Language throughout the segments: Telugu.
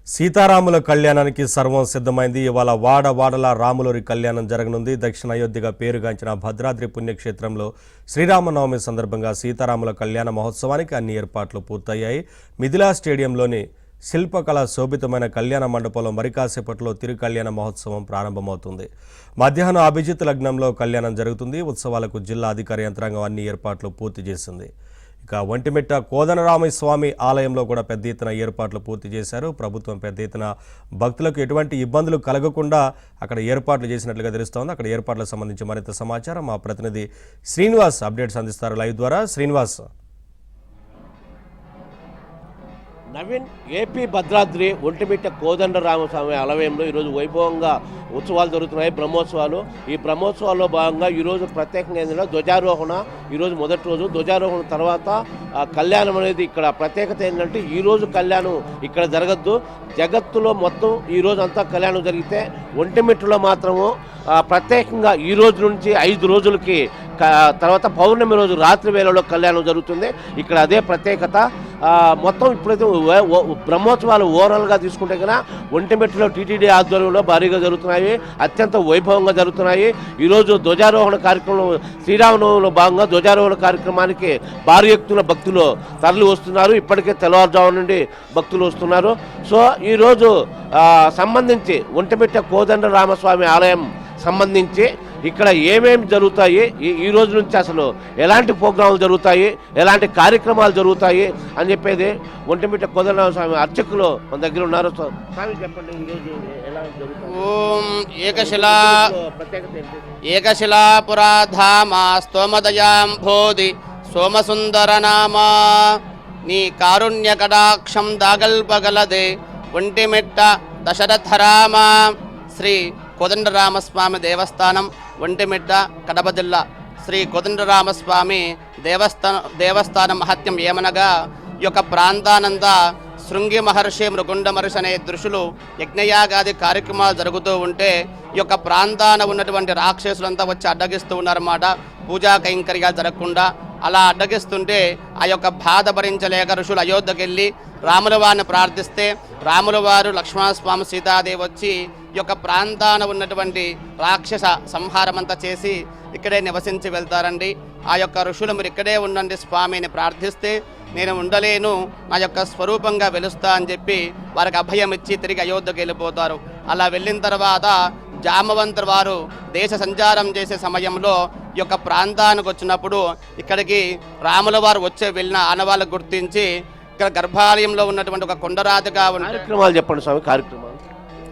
సీతారాముల కళ్యాణానికి సర్వం సిద్ధమైంది. ఇవాళ వాడవాడల రాములూరి కళ్యాణం జరగనుంది. దక్షిణ అయోధ్యగా పేరుగాంచిన భద్రాద్రి పుణ్యక్షేత్రంలో శ్రీరామనవమి సందర్భంగా సీతారాముల కళ్యాణ మహోత్సవానికి అన్ని ఏర్పాట్లు పూర్తయ్యాయి. మిథిలా స్టేడియంలోని శిల్పకళ శోభితమైన కళ్యాణ మండపంలో మరికాసేపట్లో తిరు కళ్యాణ మహోత్సవం ప్రారంభమవుతుంది. మధ్యాహ్నం అభిజిత్ లగ్నంలో కళ్యాణం జరుగుతుంది. ఉత్సవాలకు జిల్లా అధికార యంత్రాంగం అన్ని ఏర్పాట్లు పూర్తి చేసింది. ఇక ఒంటిమిట్ట కోదండరామస్వామి ఆలయంలో కూడా పెద్ద ఎత్తున ఏర్పాట్లు పూర్తి చేశారు. ప్రభుత్వం పెద్ద ఎత్తున భక్తులకు ఎటువంటి ఇబ్బందులు కలగకుండా అక్కడ ఏర్పాట్లు చేసినట్లుగా తెలుస్తోంది. అక్కడ ఏర్పాట్లకు సంబంధించి మరింత సమాచారం మా ప్రతినిధి శ్రీనివాస్ అప్డేట్స్ అందిస్తారు లైవ్ ద్వారా. శ్రీనివాస్. నవీన్, ఏపీ భద్రాద్రి ఒంటిమిట్ట కోదండరామస్వామి ఆలయంలో ఈరోజు వైభవంగా ఉత్సవాలు జరుగుతున్నాయి, బ్రహ్మోత్సవాలు. ఈ బ్రహ్మోత్సవాల్లో భాగంగా ఈరోజు ప్రత్యేకంగా ఏంటంటే ధ్వజారోహణ. ఈరోజు మొదటి రోజు ధ్వజారోహణ తర్వాత కళ్యాణం అనేది ఇక్కడ ప్రత్యేకత ఏంటంటే ఈరోజు కళ్యాణం ఇక్కడ జరగద్దు. జగత్తులో మొత్తం ఈరోజు అంతా కళ్యాణం జరిగితే ఒంటిమిట్టలో మాత్రము ప్రత్యేకంగా ఈ రోజు నుంచి 5 రోజులకి తర్వాత పౌర్ణమి రోజు రాత్రి వేళలో కళ్యాణం జరుగుతుంది. ఇక్కడ అదే ప్రత్యేకత. మొత్తం ఇప్పుడైతే బ్రహ్మోత్సవాలు ఓవరాల్గా తీసుకుంటే కన్నా ఒంటిమిట్టలో టీటీడీ ఆధ్వర్యంలో భారీగా జరుగుతున్నాయి, అత్యంత వైభవంగా జరుగుతున్నాయి. ఈరోజు ధ్వజారోహణ కార్యక్రమం, శ్రీరామనవమిలో భాగంగా ధ్వజారోహణ కార్యక్రమానికి భారీ ఎత్తున భక్తులు తరలి వస్తున్నారు. ఇప్పటికే తెల్లవారుజాము నుండి భక్తులు వస్తున్నారు. సో ఈరోజు సంబంధించి ఒంటిమిట్ట కోదండరామస్వామి ఆలయం సంబంధించి ఇక్కడ ఏమేమి జరుగుతాయి, ఈ రోజు నుంచి అసలు ఎలాంటి ప్రోగ్రాములు జరుగుతాయి, ఎలాంటి కార్యక్రమాలు జరుగుతాయి అని చెప్పేది ఒంటిమిట్ట కోదండరామస్వామి అర్చకులు మన దగ్గర ఉన్నారు. స్వామి చెప్పండి, ఈరోజు ఎలా జరుగుతుంది? ఓం ఏకశిలాపురాధామా స్తోమదయాంభోధి సోమసుందర నామా నీ కారుణ్య కటాక్షం దాగల్పగలదే ఒంటిమిట్ట దశరథరామా. శ్రీ కోదండరామస్వామి దేవస్థానం, ఒంటిమిట్ట, కడప జిల్లా. శ్రీ కోదండరామస్వామి దేవస్థానం మహత్యం ఏమనగా ఈ యొక్క ప్రాంతానంతా శృంగి మహర్షి, మృగుండ మహర్షి అనే దృశ్యులు యజ్ఞయాగాది కార్యక్రమాలు జరుగుతూ ఉంటే ఈ యొక్క ప్రాంతాన ఉన్నటువంటి రాక్షసులంతా వచ్చి అడ్డగిస్తూ ఉన్నారన్నమాట. పూజా కైంకర్యాలు జరగకుండా అలా అడ్డగిస్తుంటే ఆ యొక్క బాధ భరించలేక ఋషులు అయోధ్యకి వెళ్ళి రాముల వారిని ప్రార్థిస్తే రాముల వారు, లక్ష్మణస్వామి, సీతాదేవి వచ్చి ఈ యొక్క ప్రాంతాన ఉన్నటువంటి రాక్షస సంహారమంతా చేసి ఇక్కడే నివసించి వెళ్తారండి. ఆ యొక్క ఋషులు మీరు ఇక్కడే ఉండండి స్వామిని ప్రార్థిస్తే నేను ఉండలేను, నా యొక్క స్వరూపంగా వెలుస్తా అని చెప్పి వారికి అభయం ఇచ్చి తిరిగి అయోధ్యకి వెళ్ళిపోతారు. అలా వెళ్ళిన తర్వాత జామవంతుడు వారు దేశ సంచారం చేసే సమయంలో ఈ యొక్క ప్రాంతానికి వచ్చినప్పుడు ఇక్కడికి రాముల వారు వెళ్ళిన ఆనవాళ్ళు గుర్తించి ఇక్కడ గర్భాలయంలో ఉన్నటువంటి ఒక కొండరాతిగా ఉన్న కార్యక్రమాలు చెప్పండి స్వామి. కార్యక్రమాలు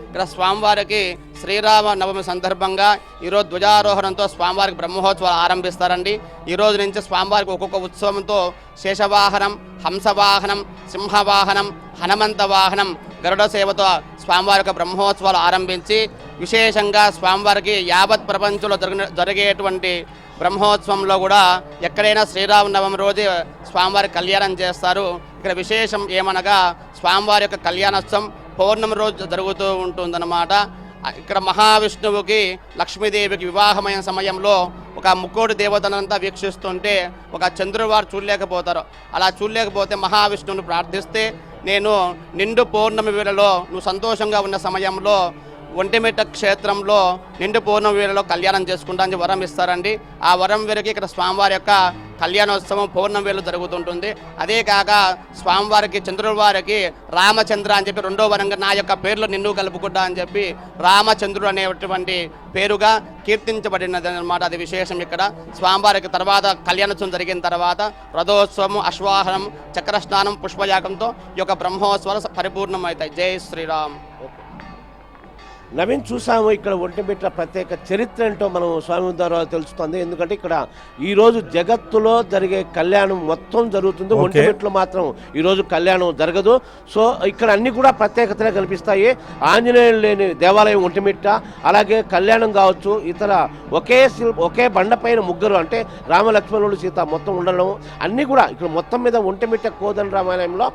ఇక్కడ స్వామివారికి శ్రీరామ నవమి సందర్భంగా ఈరోజు ధ్వజారోహణంతో స్వామివారికి బ్రహ్మోత్సవాలు ఆరంభిస్తారండి. ఈరోజు నుంచి స్వామివారికి ఒక్కొక్క ఉత్సవంతో శేషవాహనం, హంసవాహనం, సింహవాహనం, హనుమంత వాహనం, గరుడ సేవతో స్వామివారికి బ్రహ్మోత్సవాలు ఆరంభించి విశేషంగా స్వామివారికి యావత్ ప్రపంచంలో జరిగేటువంటి బ్రహ్మోత్సవంలో కూడా ఎక్కడైనా శ్రీరామనవమి రోజు స్వామివారి కళ్యాణం చేస్తారు. ఇక్కడ విశేషం ఏమనగా స్వామివారి యొక్క కళ్యాణోత్సవం పౌర్ణమి రోజు జరుగుతూ ఉంటుందన్నమాట. ఇక్కడ మహావిష్ణువుకి లక్ష్మీదేవికి వివాహమైన సమయంలో ఒక ముక్కోటి దేవతనంతా వీక్షిస్తుంటే ఒక చంద్రుడు వారు చూడలేకపోతారు. అలా చూడలేకపోతే మహావిష్ణువుని ప్రార్థిస్తే నేను నిండు పౌర్ణమి వేళలో నువ్వు సంతోషంగా ఉన్న సమయంలో ఒంటిమిట్ట క్షేత్రంలో నిండు పౌర్ణమి వేళలో కళ్యాణం చేసుకుంటానని వరం ఇస్తారండి. ఆ వరం వేరకి ఇక్కడ స్వామివారి యొక్క కళ్యాణోత్సవం పౌర్ణమి వేళ జరుగుతుంటుంది. అదే కాక స్వామివారికి చంద్రుల వారికి రామచంద్ర అని చెప్పి రెండో వరంగా నా యొక్క పేర్లు నిన్ను కలుపుకుంటా అని చెప్పి రామచంద్రుడు అనేటువంటి పేరుగా కీర్తించబడినది అన్నమాట. అది విశేషం. ఇక్కడ స్వామివారికి తర్వాత కళ్యాణోత్సవం జరిగిన తర్వాత రథోత్సవం, అశ్వాహనం, చక్రస్నానం, పుష్పయాగంతో ఈ యొక్క బ్రహ్మోత్సవాలు పరిపూర్ణమవుతాయి. జై శ్రీరామ్. నవీన్, చూసాము ఇక్కడ ఒంటిమిట్ట ప్రత్యేక చరిత్ర ఏంటో మనం స్వామి ద్వారా తెలుస్తుంది. ఎందుకంటే ఇక్కడ ఈరోజు జగత్తులో జరిగే కళ్యాణం మొత్తం జరుగుతుంది, ఒంటిమిట్టలో మాత్రం ఈరోజు కళ్యాణం జరగదు. సో ఇక్కడ అన్ని కూడా ప్రత్యేకతనే కనిపిస్తాయి. ఆంజనేయులు లేని దేవాలయం ఒంటిమిట్ట, అలాగే కళ్యాణం కావచ్చు, ఇతర ఒకే బండపైన ముగ్గురు అంటే రామ, లక్ష్మణుడు, సీత మొత్తం ఉండడం అన్నీ కూడా ఇక్కడ మొత్తం మీద ఒంటిమిట్ట కోదండరామాలయంలో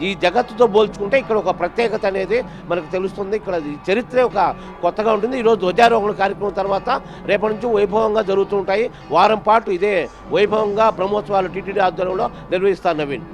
ఈ జగత్తుతో పోల్చుకుంటే ఇక్కడ ఒక ప్రత్యేకత అనేది మనకు తెలుస్తుంది. ఇక్కడ చరిత్ర ఒక కొత్తగా ఉంటుంది. ఈరోజు ధ్వజారోహణ కార్యక్రమం తర్వాత రేపటి నుంచి వైభవంగా జరుగుతూ ఉంటాయి. వారం పాటు ఇదే వైభవంగా బ్రహ్మోత్సవాలు టీటీడీ ఆధ్వర్యంలో నిర్వహిస్తారు. నవీన్.